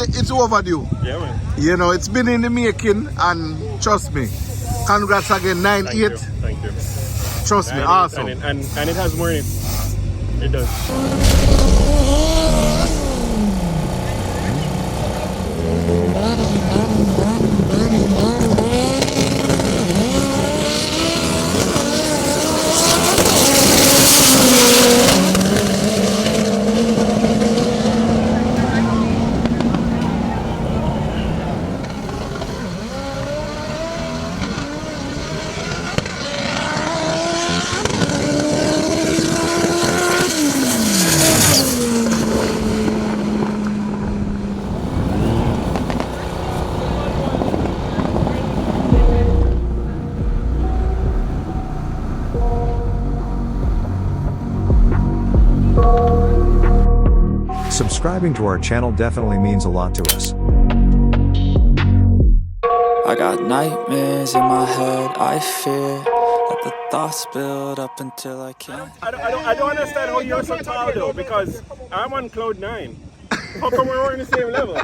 it's overdue. Yeah, man. You know, it's been in the making, and trust me, congrats again, 9-8. Thank you. Trust me, awesome. And it has more in it. It does. Subscribing to our channel definitely means a lot to us. I got nightmares in my head, I fear that the thoughts build up until I can't. I don't understand how you're so tall though, because I'm on cloud 9. How come we're on the same level?